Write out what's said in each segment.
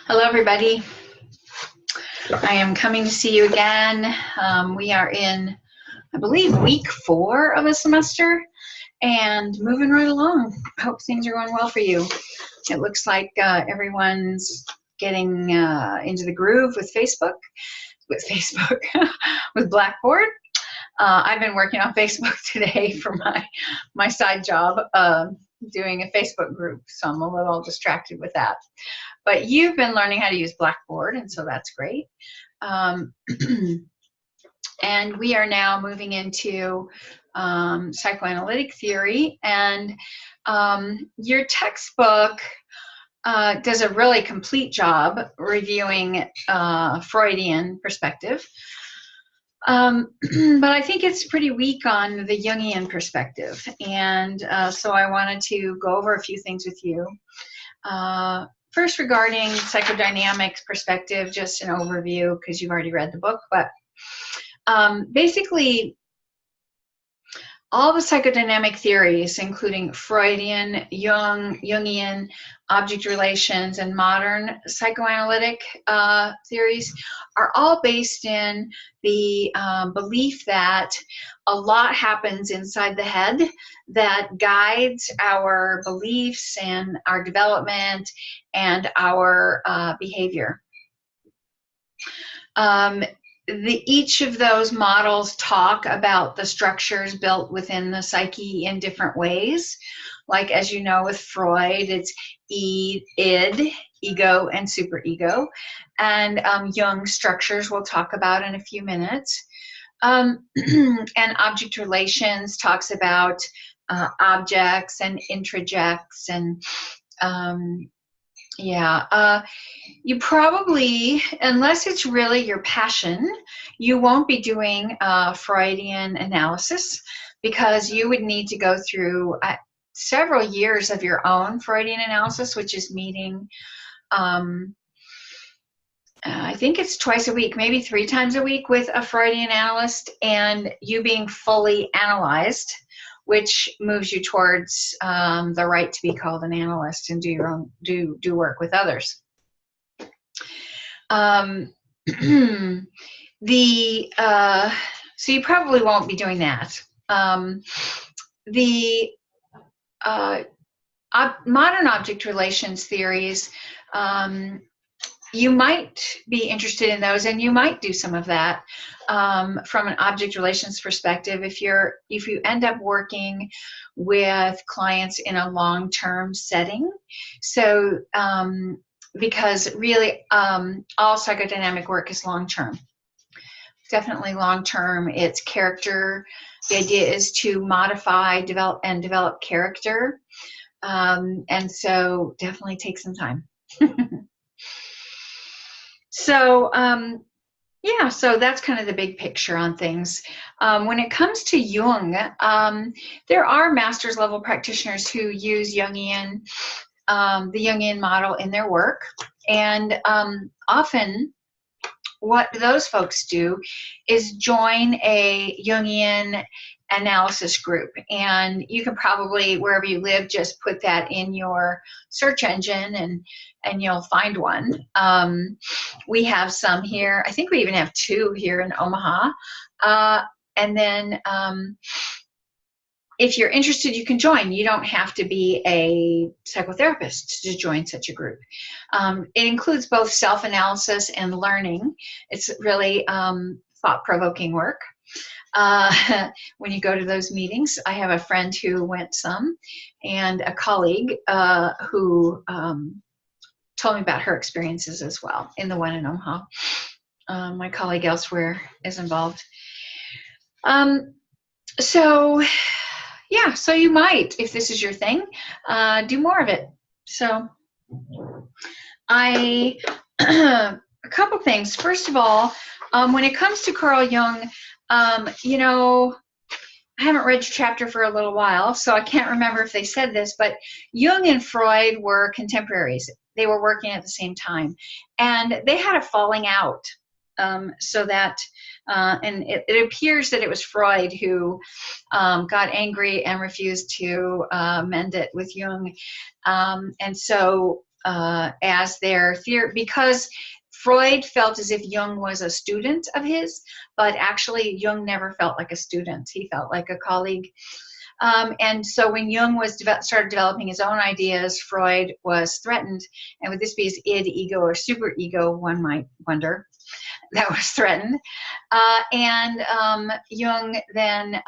Hello, everybody. I am coming to see you again. We are in, I believe, week 4 of a semester and moving right along. I hope things are going well for you. It looks like everyone's getting into the groove with Facebook, with Blackboard. I've been working on Facebook today for my side job, doing a Facebook group, so I'm a little distracted with that. But you've been learning how to use Blackboard, and so that's great. And we are now moving into psychoanalytic theory, and your textbook does a really complete job reviewing Freudian perspective. But I think it's pretty weak on the Jungian perspective, and so I wanted to go over a few things with you. First, regarding psychodynamics perspective, just an overview because you've already read the book, but basically all the psychodynamic theories, including Freudian, Jungian, object relations, and modern psychoanalytic theories, are all based in the belief that a lot happens inside the head that guides our beliefs and our development and our behavior. Each of those models talk about the structures built within the psyche in different ways. Like, as you know, with Freud, it's id, ego, and superego. And Jung's structures we'll talk about in a few minutes. And object relations talks about objects and introjects and you probably, unless it's really your passion, you won't be doing Freudian analysis because you would need to go through several years of your own Freudian analysis, which is meeting, I think it's twice a week, maybe 3 times a week with a Freudian analyst, and you being fully analyzed, which moves you towards the right to be called an analyst and do work with others. So you probably won't be doing that. Modern object relations theories, you might be interested in those, and you might do some of that from an object relations perspective if you end up working with clients in a long-term setting. So because really all psychodynamic work is long-term. Definitely long-term. It's character. The idea is to modify, develop character, and so definitely take some time. So so that's kind of the big picture on things. When it comes to Jung, there are master's level practitioners who use Jungian, the Jungian model in their work, and often what those folks do is join a Jungian analysis group, and you can probably, wherever you live, just put that in your search engine and you'll find one. We have some here. I think we even have 2 here in Omaha. And then if you're interested, you can join. You don't have to be a psychotherapist to join such a group. It includes both self-analysis and learning. It's really thought-provoking work. When you go to those meetings, I have a friend who went some, and a colleague who told me about her experiences as well in the one in Omaha. My colleague elsewhere is involved. So you might, if this is your thing, do more of it. So a couple things. First of all, when it comes to Carl Jung, you know, I haven't read your chapter for a little while, so I can't remember if they said this, but Jung and Freud were contemporaries. They were working at the same time, and they had a falling out, so that And it appears that it was Freud who got angry and refused to mend it with Jung. And so as their theory, because Freud felt as if Jung was a student of his, but actually Jung never felt like a student. He felt like a colleague. And so when Jung started developing his own ideas, Freud was threatened. And would this be his id, ego, or superego, one might wonder, that was threatened. And Jung then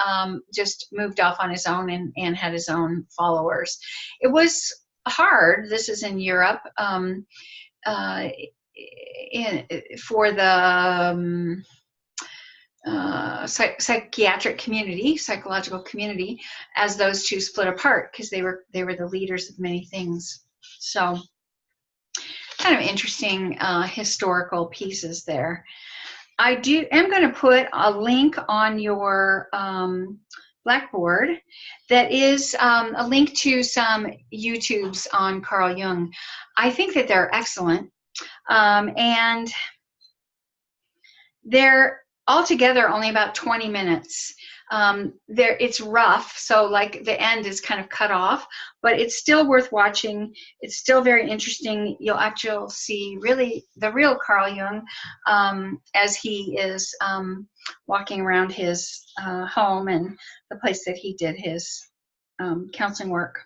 just moved off on his own and had his own followers. It was hard. This is in Europe. For the psychiatric community, psychological community, as those two split apart, because they were the leaders of many things. So kind of interesting historical pieces there. I am going to put a link on your Blackboard that is a link to some YouTubes on Carl Jung. I think that they're excellent. And they're altogether only about 20 minutes. It's rough, so like the end is kind of cut off, but it's still worth watching. It's still very interesting. You'll actually see really the real Carl Jung as he is walking around his home and the place that he did his counseling work.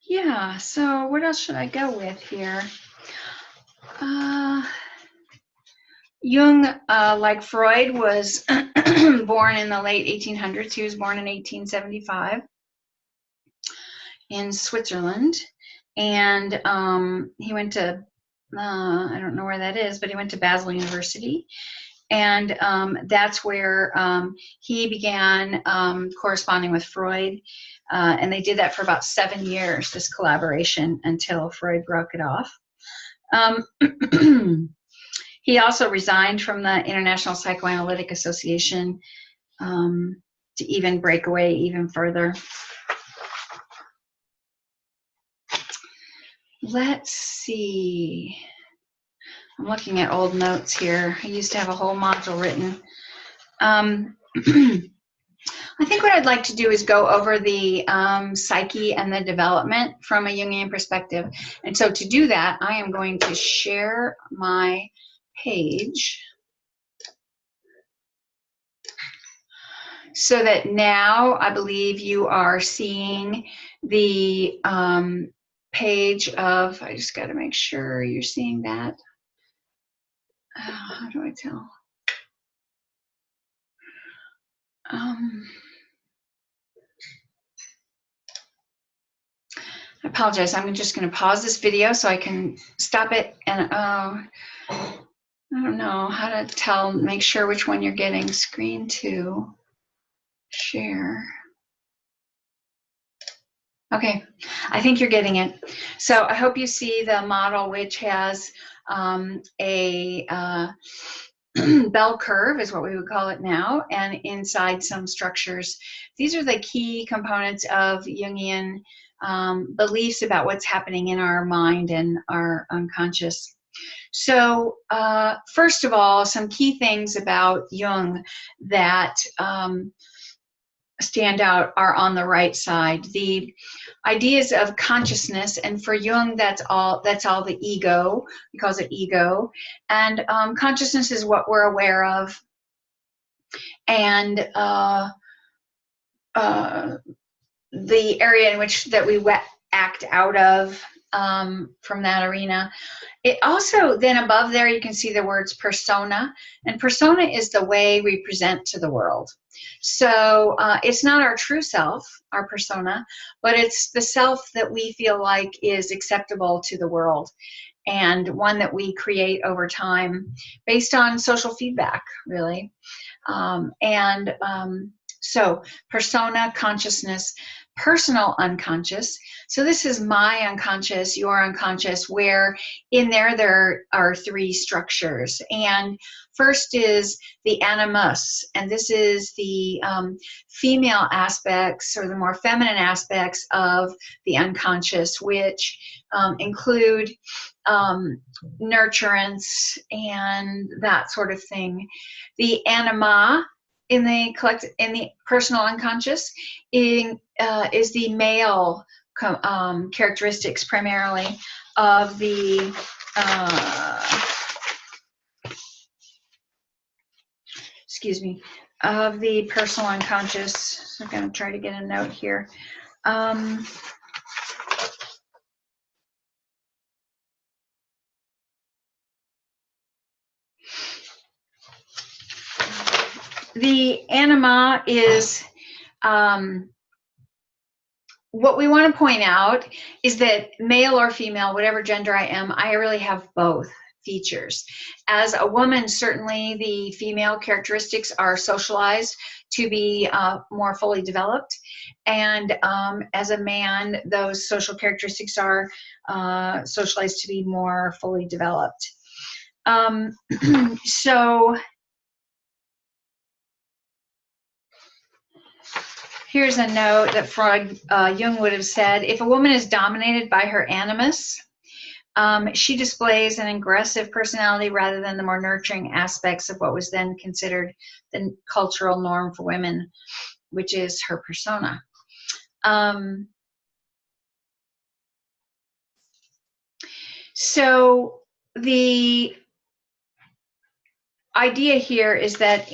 Yeah, so what else should I go with here? Jung, like Freud, was born in the late 1800s. He was born in 1875 in Switzerland. And he went to, I don't know where that is, but he went to Basel University. And that's where he began corresponding with Freud. And they did that for about 7 years, this collaboration, until Freud broke it off. He also resigned from the International Psychoanalytic Association to even break away even further. Let's see. I'm looking at old notes here. I used to have a whole module written. I think what I'd like to do is go over the psyche and the development from a Jungian perspective. And so to do that, I am going to share my page so that now I believe you are seeing the page of, I just got to make sure you're seeing that. How do I tell? I apologize. I'm just going to pause this video so I can stop it. And I don't know how to tell, make sure which one you're getting. Screen to share. Okay, I think you're getting it. So I hope you see the model, which has a bell curve is what we would call it now, and inside some structures. These are the key components of Jungian beliefs about what's happening in our mind and our unconscious. So first of all, some key things about Jung that stand out are on the right side. The ideas of consciousness, and for Jung, that's all the ego. He calls it ego, and consciousness is what we're aware of, and the area in which that we act out of from that arena. It also, then above there, you can see the words persona, and persona is the way we present to the world. So it's not our true self, our persona, but it's the self that we feel like is acceptable to the world, and one that we create over time based on social feedback, really. So persona, consciousness, personal unconscious. So this is my unconscious, your unconscious, where in there are 3 structures. And First is the animus, and this is the female aspects or the more feminine aspects of the unconscious, which include nurturance and that sort of thing. The anima in the personal unconscious is the male characteristics primarily of the of the personal unconscious. So I'm going to try to get a note here. The anima is what we want to point out is that male or female, whatever gender I am, I really have both features. As a woman, certainly the female characteristics are socialized to be more fully developed, and as a man, those social characteristics are socialized to be more fully developed. So here's a note that Jung would have said: if a woman is dominated by her animus, she displays an aggressive personality rather than the more nurturing aspects of what was then considered the cultural norm for women, which is her persona. So the idea here is that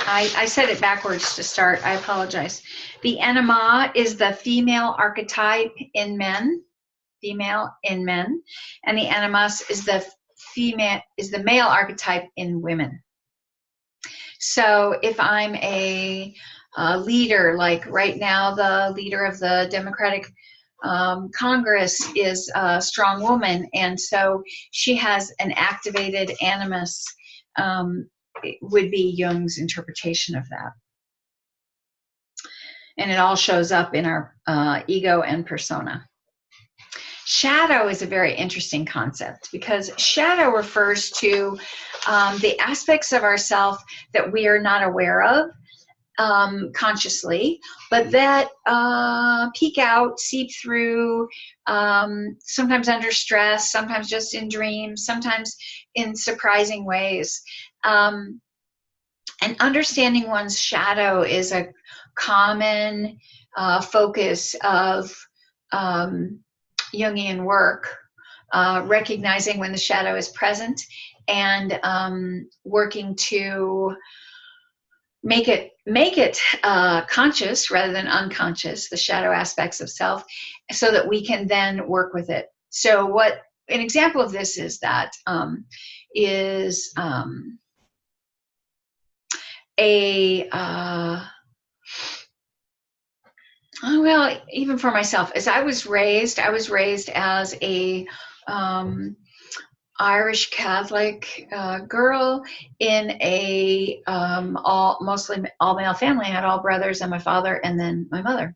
I said it backwards to start, I apologize. The anima is the female archetype in men, and the animus is the male archetype in women. So if I'm a leader, like right now the leader of the Democratic Congress is a strong woman, and so she has an activated animus. It would be Jung's interpretation of that. And it all shows up in our ego and persona. Shadow is a very interesting concept because shadow refers to the aspects of ourself that we are not aware of consciously, but that peek out, seep through, sometimes under stress, sometimes just in dreams, sometimes in surprising ways. And understanding one's shadow is a common focus of Jungian work, recognizing when the shadow is present and working to make it conscious rather than unconscious, the shadow aspects of self, so that we can then work with it. So what an example of this is that well, even for myself, as I was raised as a Irish Catholic girl in a mostly all male family. I had all brothers and my father and then my mother,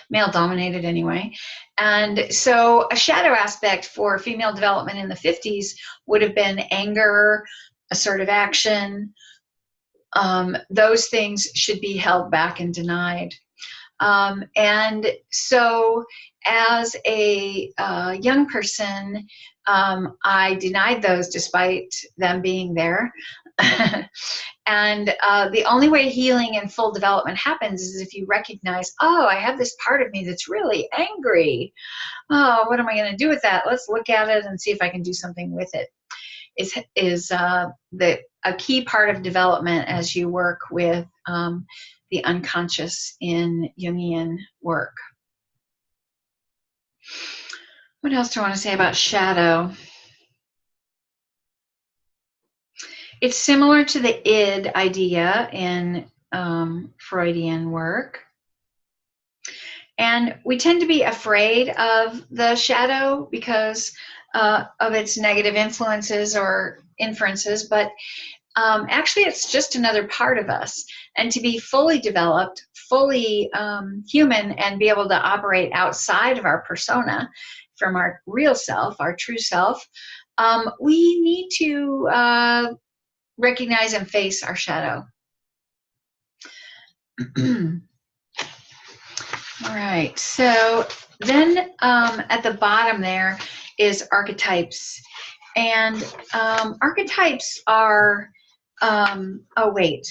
male dominated anyway. And so a shadow aspect for female development in the 50s would have been anger, assertive action. Those things should be held back and denied. And so as a young person, I denied those despite them being there. And the only way healing and full development happens is if you recognize, oh, I have this part of me that's really angry. Oh, what am I going to do with that? Let's look at it and see if I can do something with it. Is a key part of development as you work with the unconscious in Jungian work. What else do I want to say about shadow? It's similar to the id idea in Freudian work. And we tend to be afraid of the shadow because of its negative influences or inferences, but actually it's just another part of us. And to be fully developed, fully human, and be able to operate outside of our persona from our real self, our true self, we need to recognize and face our shadow. All right, so then at the bottom there is archetypes. And archetypes are, oh wait,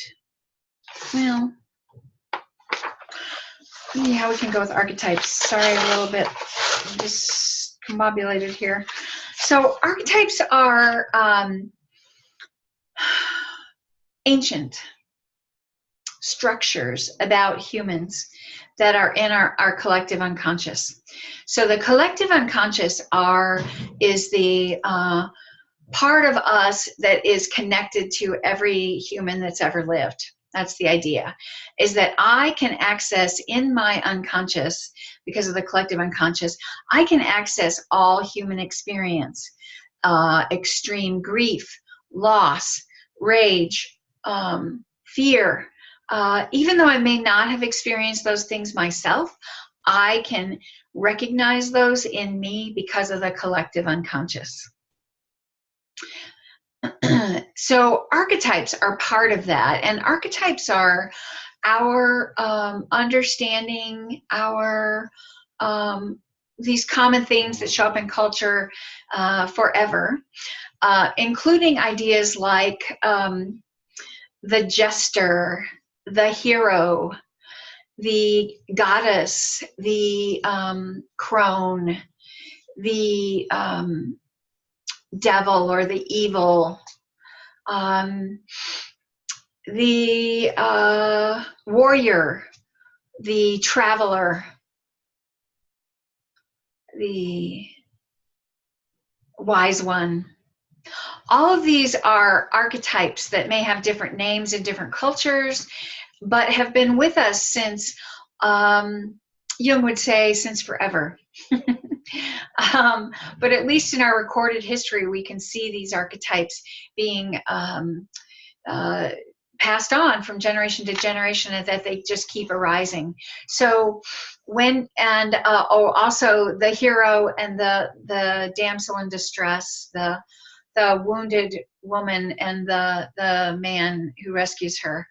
well, yeah, we can go with archetypes. Sorry, a little bit discombobulated here. So archetypes are ancient structures about humans that are in our collective unconscious. So the collective unconscious is the part of us that is connected to every human that's ever lived. That's the idea, is that I can access in my unconscious, because of the collective unconscious, I can access all human experience, extreme grief, loss, rage, fear. Even though I may not have experienced those things myself, I can recognize those in me because of the collective unconscious. So archetypes are part of that, and archetypes are our understanding, our these common themes that show up in culture forever, including ideas like the jester, the hero, the goddess, the crone, the devil or the evil, the warrior, the traveler, the wise one. All of these are archetypes that may have different names in different cultures, but have been with us since, Jung would say, since forever. But at least in our recorded history, we can see these archetypes being passed on from generation to generation, and that they just keep arising. So also the hero and the damsel in distress, the wounded woman and the man who rescues her.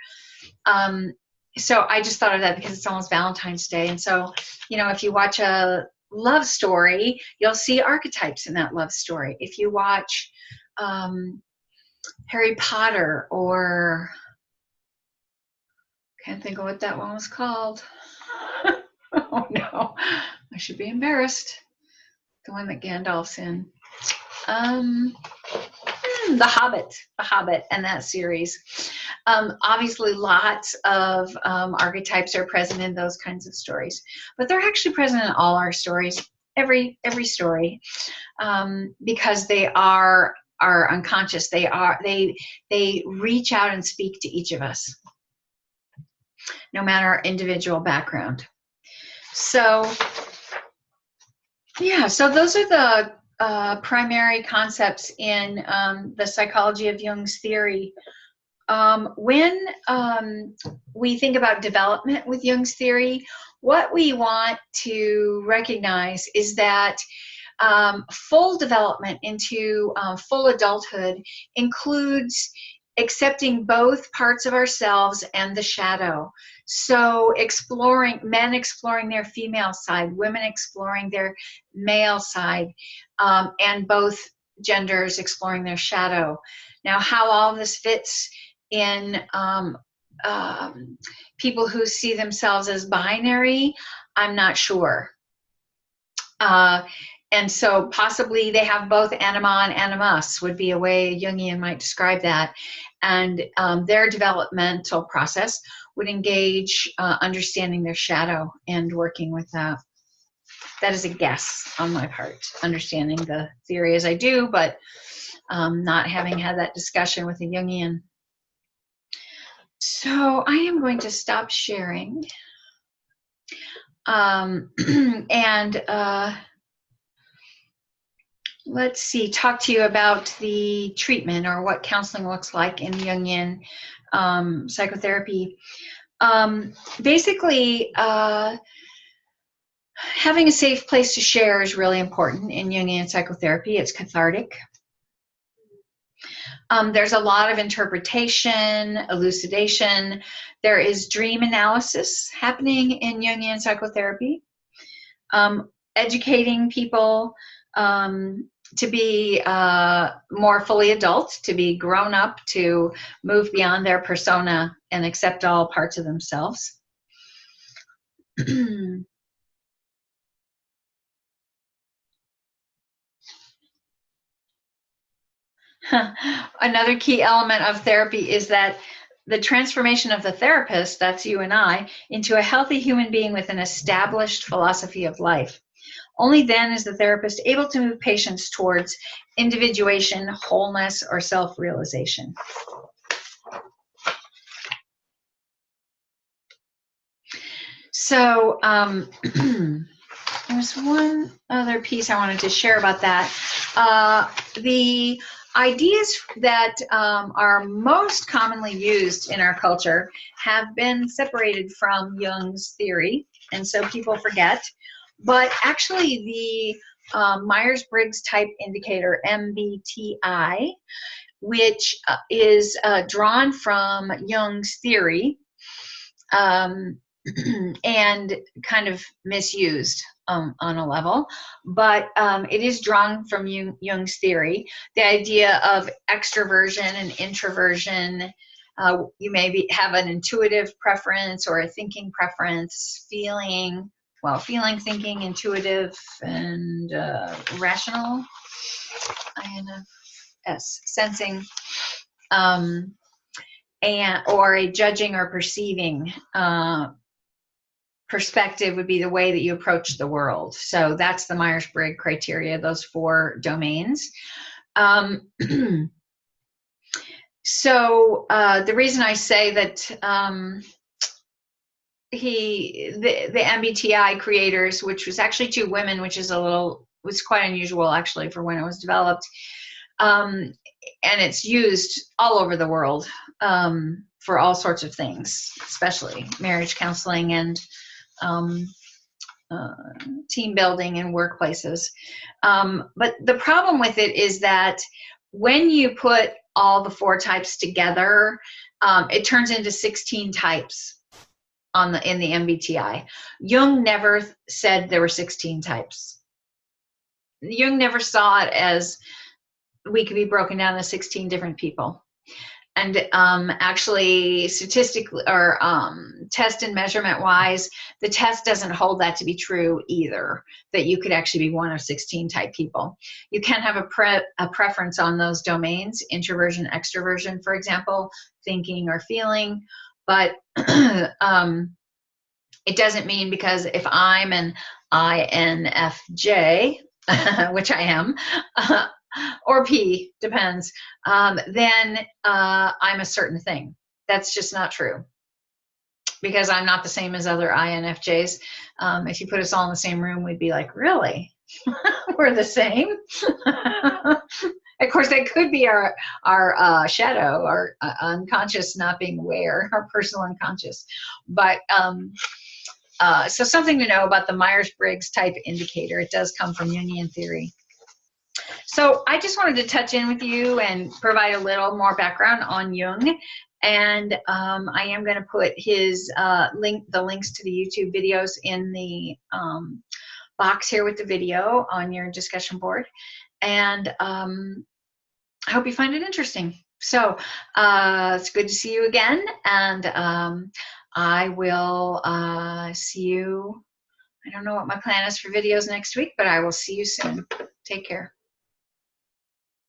So I just thought of that because it's almost Valentine's Day. And so, if you watch a love story, you'll see archetypes in that love story. If you watch Harry Potter, or can't think of what that one was called. Oh no, I should be embarrassed. The one that Gandalf's in. The Hobbit and that series. Obviously lots of archetypes are present in those kinds of stories, but they're actually present in all our stories, every story, because they are our unconscious. They reach out and speak to each of us, no matter our individual background. So yeah, so those are the primary concepts in the psychology of Jung's theory. When we think about development with Jung's theory, what we want to recognize is that full development into full adulthood includes accepting both parts of ourselves and the shadow. So men exploring their female side, women exploring their male side, and both genders exploring their shadow. Now, how all this fits in people who see themselves as binary, I'm not sure. And so possibly they have both anima and animus, would be a way Jungian might describe that. And their developmental process would engage understanding their shadow and working with that. That is a guess on my part, understanding the theory as I do, but not having had that discussion with a Jungian. So I am going to stop sharing. Let's see, talk to you about the treatment, or what counseling looks like in Jungian psychotherapy. Basically, having a safe place to share is really important in Jungian psychotherapy. It's cathartic. There's a lot of interpretation, elucidation. There is dream analysis happening in Jungian psychotherapy, educating people to be more fully adult, to be grown up, to move beyond their persona and accept all parts of themselves. Another key element of therapy is that the transformation of the therapist, that's you and I, into a healthy human being with an established philosophy of life. Only then is the therapist able to move patients towards individuation, wholeness, or self-realization. So there's one other piece I wanted to share about that. The ideas that are most commonly used in our culture have been separated from Jung's theory, and so people forget. But actually, the Myers-Briggs Type Indicator, MBTI, which is drawn from Jung's theory, and kind of misused on a level, but it is drawn from Jung's theory. The idea of extroversion and introversion. You maybe have an intuitive preference or a thinking preference, feeling, thinking, intuitive, and rational, INFS, sensing, or a judging or perceiving perspective would be the way that you approach the world. So that's the Myers-Briggs criteria, those 4 domains. So the reason I say that the MBTI creators, which was actually 2 women, which is was quite unusual actually for when it was developed, and it's used all over the world for all sorts of things, especially marriage counseling and team building in workplaces. But the problem with it is that when you put all the 4 types together, it turns into 16 types in the MBTI. Jung never said there were 16 types. Jung never saw it as we could be broken down as 16 different people. And actually, statistically or test and measurement wise, the test doesn't hold that to be true either, that you could actually be one of 16 type people. You can have a preference on those domains, introversion, extroversion, for example, thinking or feeling, but it doesn't mean because if I'm an INFJ, which I am, or P, depends, then I'm a certain thing. That's just not true, because I'm not the same as other INFJs. If you put us all in the same room, we'd be like, really? We're the same? Of course, that could be our shadow, our unconscious not being aware, our personal unconscious. But so something to know about the Myers-Briggs Type Indicator. It does come from Jungian theory. So I just wanted to touch in with you and provide a little more background on Jung. And I am going to put his the links to the YouTube videos in the box here with the video on your discussion board. And I hope you find it interesting. So it's good to see you again. And I will see you. I don't know what my plan is for videos next week, but I will see you soon. Take care.